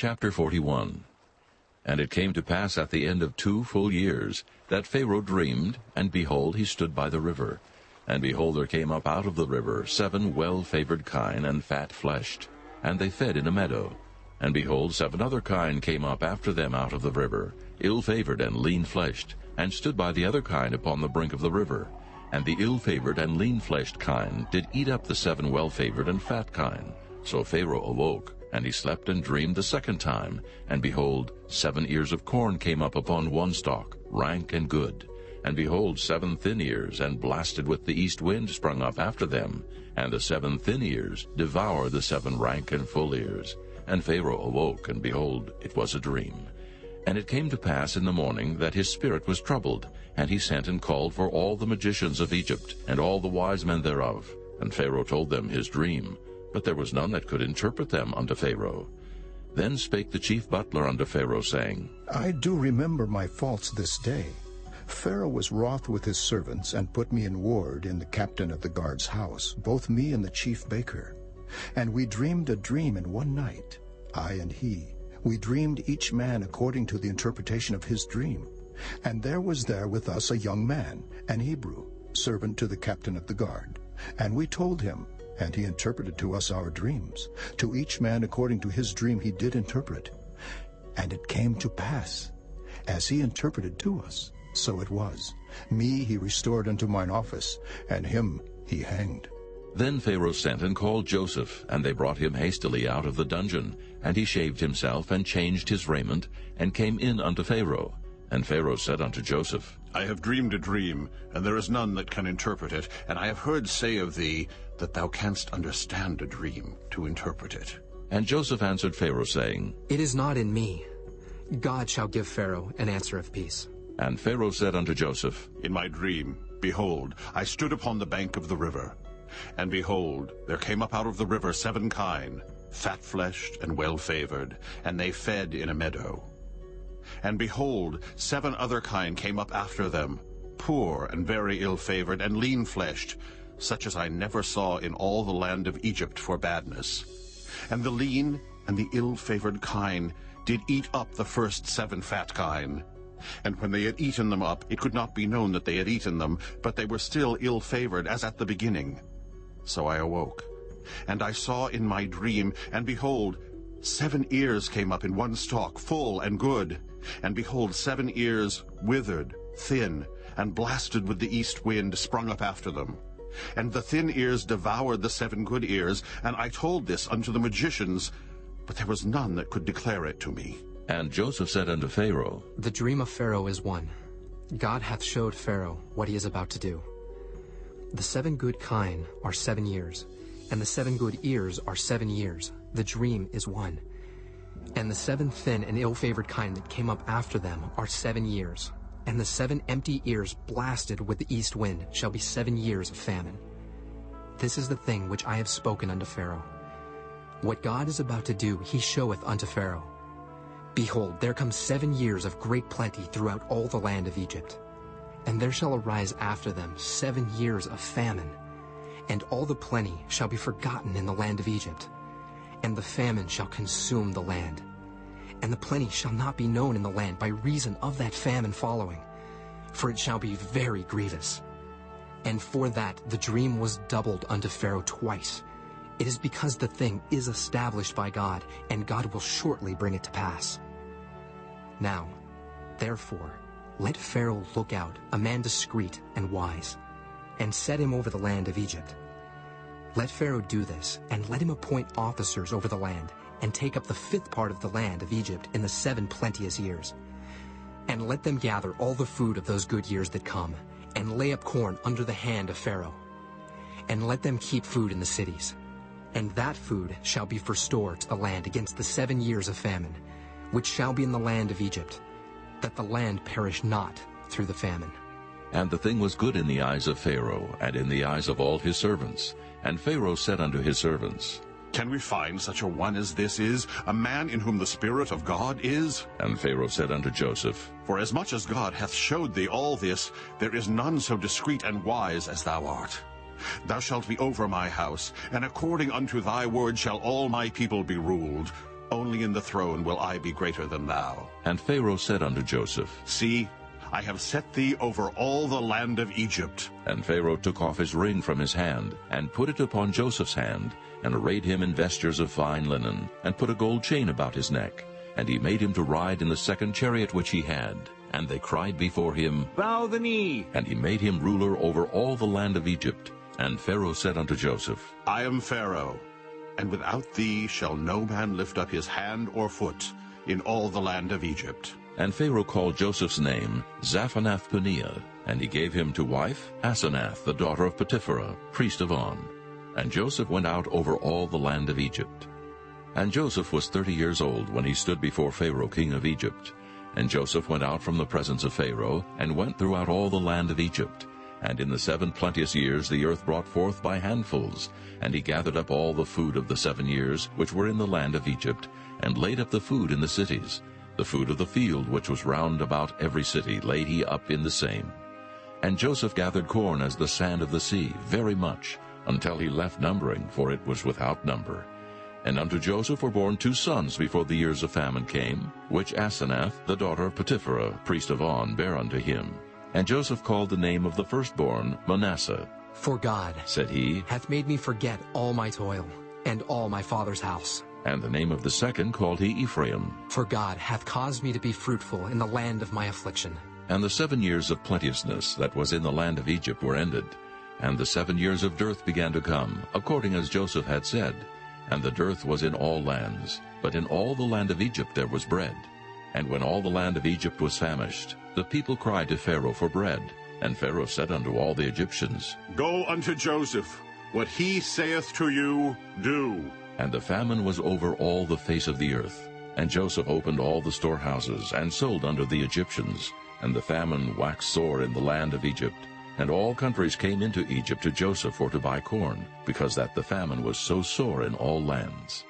Chapter 41. And it came to pass at the end of 2 full years, that Pharaoh dreamed, and behold, he stood by the river. And behold, there came up out of the river 7 well-favored kine and fat-fleshed, and they fed in a meadow. And behold, 7 other kine came up after them out of the river, ill-favored and lean-fleshed, and stood by the other kine upon the brink of the river. And the ill-favored and lean-fleshed kine did eat up the 7 well-favored and fat kine. So Pharaoh awoke, and he slept and dreamed the second time. And behold, 7 ears of corn came up upon one stalk, rank and good. And behold, 7 thin ears, and blasted with the east wind, sprung up after them. And the 7 thin ears devoured the 7 rank and full ears. And Pharaoh awoke, and behold, it was a dream. And it came to pass in the morning that his spirit was troubled, and he sent and called for all the magicians of Egypt, and all the wise men thereof. And Pharaoh told them his dream, but there was none that could interpret them unto Pharaoh. Then spake the chief butler unto Pharaoh, saying, I do remember my faults this day. Pharaoh was wroth with his servants, and put me in ward in the captain of the guard's house, both me and the chief baker. And we dreamed a dream in one night, I and he. We dreamed each man according to the interpretation of his dream. And there was there with us a young man, an Hebrew, servant to the captain of the guard. And we told him, and he interpreted to us our dreams. To each man according to his dream he did interpret. And it came to pass, as he interpreted to us, so it was. Me he restored unto mine office, and him he hanged. Then Pharaoh sent and called Joseph, and they brought him hastily out of the dungeon. And he shaved himself, and changed his raiment, and came in unto Pharaoh. And Pharaoh said unto Joseph, I have dreamed a dream, and there is none that can interpret it. And I have heard say of thee, that thou canst understand a dream to interpret it. And Joseph answered Pharaoh, saying, It is not in me. God shall give Pharaoh an answer of peace. And Pharaoh said unto Joseph, In my dream, behold, I stood upon the bank of the river. And behold, there came up out of the river 7 kine, fat-fleshed and well-favored, and they fed in a meadow. And behold, 7 other kine came up after them, poor and very ill-favored and lean-fleshed, such as I never saw in all the land of Egypt for badness. And the lean and the ill-favored kine did eat up the first 7 fat kine. And when they had eaten them up, it could not be known that they had eaten them, but they were still ill-favored as at the beginning. So I awoke, and I saw in my dream, and behold, 7 ears came up in one stalk, full and good. And behold, 7 ears withered, thin, and blasted with the east wind, sprung up after them. And the thin ears devoured the 7 good ears, and I told this unto the magicians, but there was none that could declare it to me. And Joseph said unto Pharaoh, The dream of Pharaoh is one. God hath showed Pharaoh what he is about to do. The 7 good kine are 7 years, and the 7 good ears are 7 years. The dream is one. And the 7 thin and ill-favored kine that came up after them are 7 years. And the 7 empty ears blasted with the east wind shall be 7 years of famine. This is the thing which I have spoken unto Pharaoh. What God is about to do he showeth unto Pharaoh. Behold, there come 7 years of great plenty throughout all the land of Egypt. And there shall arise after them 7 years of famine. And all the plenty shall be forgotten in the land of Egypt. And the famine shall consume the land. And the plenty shall not be known in the land by reason of that famine following. For it shall be very grievous. And for that the dream was doubled unto Pharaoh twice. It is because the thing is established by God, and God will shortly bring it to pass. Now, therefore, let Pharaoh look out, a man discreet and wise, and set him over the land of Egypt. Let Pharaoh do this, and let him appoint officers over the land, and take up the 5th part of the land of Egypt in the 7 plenteous years. And let them gather all the food of those good years that come, and lay up corn under the hand of Pharaoh. And let them keep food in the cities. And that food shall be for store to the land against the 7 years of famine, which shall be in the land of Egypt, that the land perish not through the famine. And the thing was good in the eyes of Pharaoh, and in the eyes of all his servants. And Pharaoh said unto his servants, Can we find such a one as this is, a man in whom the Spirit of God is? And Pharaoh said unto Joseph, Forasmuch as God hath showed thee all this, there is none so discreet and wise as thou art. Thou shalt be over my house, and according unto thy word shall all my people be ruled. only in the throne will I be greater than thou. And Pharaoh said unto Joseph, See, I have set thee over all the land of Egypt. And Pharaoh took off his ring from his hand, and put it upon Joseph's hand, and arrayed him in vestures of fine linen, and put a gold chain about his neck. And he made him to ride in the second chariot which he had. And they cried before him, Bow the knee. And he made him ruler over all the land of Egypt. And Pharaoh said unto Joseph, I am Pharaoh, and without thee shall no man lift up his hand or foot in all the land of Egypt. And Pharaoh called Joseph's name Zaphanath-Paneah, and he gave him to wife Asenath, the daughter of Potipherah, priest of On. And Joseph went out over all the land of Egypt. And Joseph was 30 years old when he stood before Pharaoh king of Egypt. And Joseph went out from the presence of Pharaoh, and went throughout all the land of Egypt. And in the 7 plenteous years the earth brought forth by handfuls. And he gathered up all the food of the 7 years which were in the land of Egypt, and laid up the food in the cities. The food of the field which was round about every city laid he up in the same. And Joseph gathered corn as the sand of the sea, very much, until he left numbering, for it was without number. And unto Joseph were born 2 sons before the years of famine came, which Asenath, the daughter of Potipherah, priest of On, bare unto him. And Joseph called the name of the firstborn Manasseh. For God, said he, hath made me forget all my toil, and all my father's house. And the name of the second called he Ephraim. For God hath caused me to be fruitful in the land of my affliction. And the 7 years of plenteousness that was in the land of Egypt were ended. And the 7 years of dearth began to come, according as Joseph had said. And the dearth was in all lands, but in all the land of Egypt there was bread. And when all the land of Egypt was famished, the people cried to Pharaoh for bread. And Pharaoh said unto all the Egyptians, Go unto Joseph, what he saith to you, do. And the famine was over all the face of the earth. And Joseph opened all the storehouses, and sold unto the Egyptians. And the famine waxed sore in the land of Egypt. And all countries came into Egypt to Joseph for to buy corn, because that the famine was so sore in all lands.